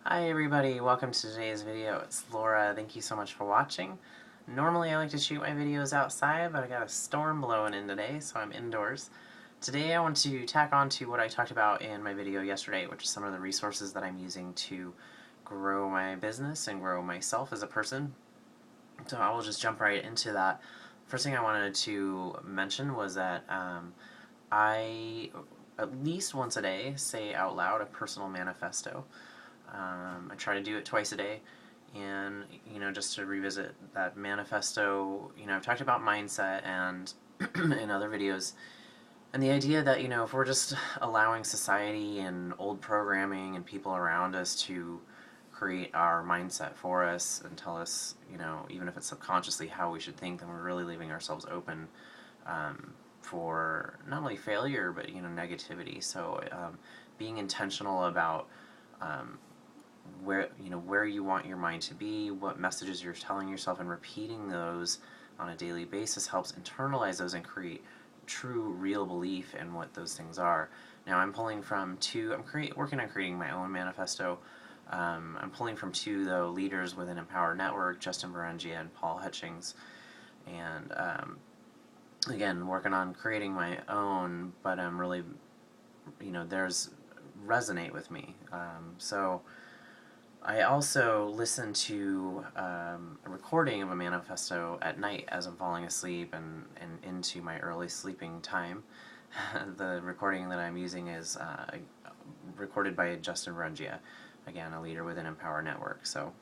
Hi everybody, welcome to today's video. It's Laura. Thank you so much for watching. Normally I like to shoot my videos outside, but I got a storm blowing in today, so I'm indoors. Today I want to tack on to what I talked about in my video yesterday, which is some of the resources that I'm using to grow my business and grow myself as a person. So I will just jump right into that. First thing I wanted to mention was that I, at least once a day, say out loud a personal manifesto. I try to do it twice a day, and just to revisit that manifesto. I've talked about mindset and in other videos, and the idea that if we're just allowing society and old programming and people around us to create our mindset for us and tell us, even if it's subconsciously how we should think, then we're really leaving ourselves open for not only failure but negativity. So being intentional about where you want your mind to be, what messages you're telling yourself, and repeating those on a daily basis helps internalize those and create true, real belief in what those things are. Now I'm pulling from working on creating my own manifesto. I'm pulling from two, though, leaders within Empower Network, Justin Berengia and Paul Hutchings, and again, working on creating my own, but I'm really, there's resonate with me. So I also listen to a recording of a manifesto at night as I'm falling asleep and into my early sleeping time. The recording that I'm using is recorded by Justin Berengia, again, a leader within Empower Network. So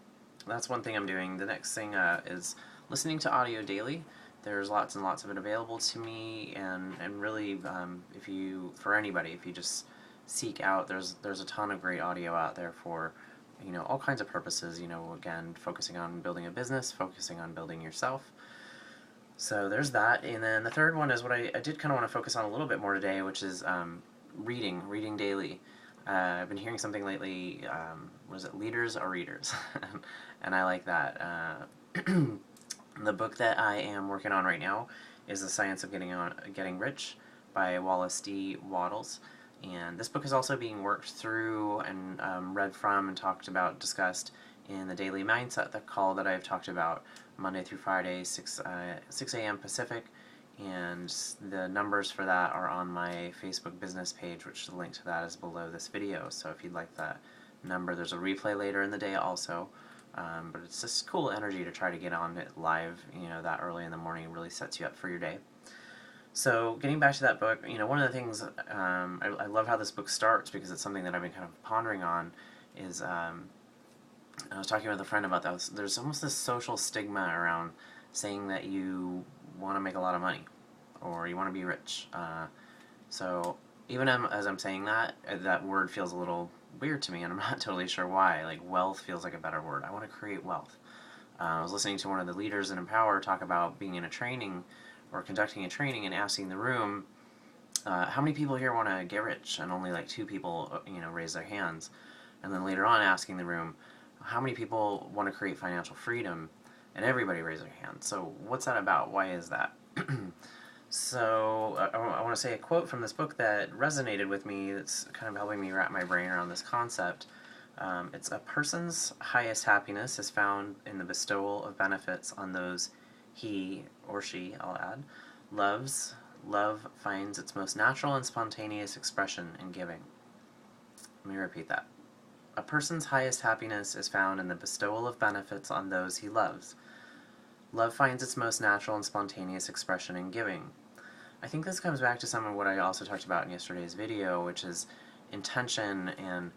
that's one thing I'm doing. The next thing is listening to audio daily. There's lots and lots of it available to me, and really, if you just seek out, there's a ton of great audio out there for all kinds of purposes, again, focusing on building a business, focusing on building yourself. So there's that. And then the third one is what I did kind of want to focus on a little bit more today, which is reading daily. I've been hearing something lately, was it leaders are readers? And I like that. The book that I am working on right now is The Science of Getting Rich by Wallace D. Wattles. And this book is also being worked through and read from and discussed in the Daily Mindset call that I've talked about Monday through Friday, 6 a.m. Pacific. And the numbers for that are on my Facebook business page, which the link to that is below this video. So if you'd like that number, there's a replay later in the day also. But it's just cool energy to try to get on it live, that early in the morning. Really sets you up for your day. So getting back to that book, one of the things I love how this book starts, because it's something that I've been kind of pondering on, is I was talking with a friend about that. There's almost this social stigma around saying that you want to make a lot of money or you want to be rich. So even as I'm saying that, that word feels a little weird to me, and I'm not totally sure why. Like, wealth feels like a better word. I want to create wealth. I was listening to one of the leaders in Empower talk about being in a training or conducting a training and asking the room, how many people here want to get rich? And only like 2 people, raise their hands. And then later on asking the room, how many people want to create financial freedom? And everybody raised their hand. So what's that about? Why is that? So I want to say a quote from this book that resonated with me, that's kind of helping me wrap my brain around this concept. It's a person's highest happiness is found in the bestowal of benefits on those he or she, I'll add, loves. Love finds its most natural and spontaneous expression in giving. Let me repeat that. A person's highest happiness is found in the bestowal of benefits on those he loves. Love finds its most natural and spontaneous expression in giving. I think this comes back to some of what I also talked about in yesterday's video, which is intention and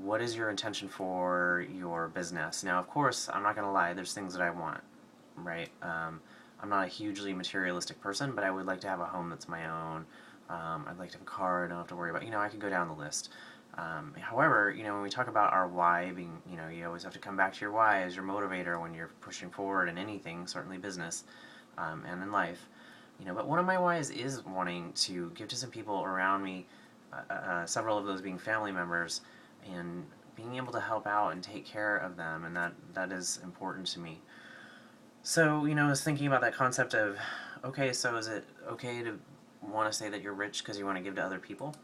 what is your intention for your business. Now, of course, I'm not going to lie, there's things that I want, right? I'm not a hugely materialistic person, but I would like to have a home that's my own. I'd like to have a car I don't have to worry about. I could go down the list. However, when we talk about our why being, you always have to come back to your why as your motivator when you're pushing forward in anything, certainly business, and in life. But one of my whys is wanting to give to some people around me, several of those being family members, and being able to help out and take care of them, and that is important to me. So, I was thinking about that concept of, okay, so is it okay to want to say that you're rich because you want to give to other people?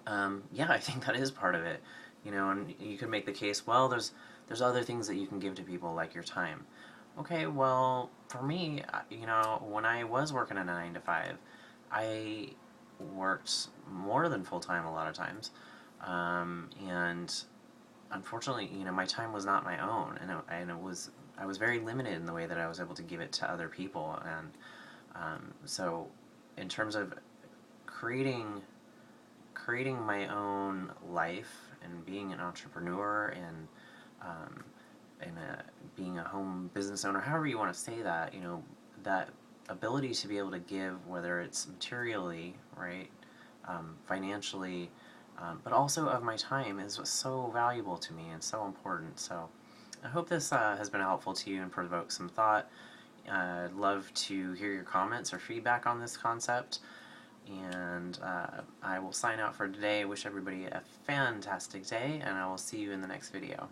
Yeah, I think that is part of it. And you could make the case, well, there's other things that you can give to people, like your time. Okay, well, for me, when I was working in a 9 to 5, I worked more than full time a lot of times, and unfortunately, my time was not my own, and I was very limited in the way that I was able to give it to other people, and so in terms of creating my own life and being an entrepreneur um, being a home business owner, however you want to say that, that ability to be able to give, whether it's materially, right, financially, but also of my time, is so valuable to me and so important. So I hope this has been helpful to you and provoked some thought. I'd love to hear your comments or feedback on this concept. And I will sign out for today. Wish everybody a fantastic day, and I will see you in the next video.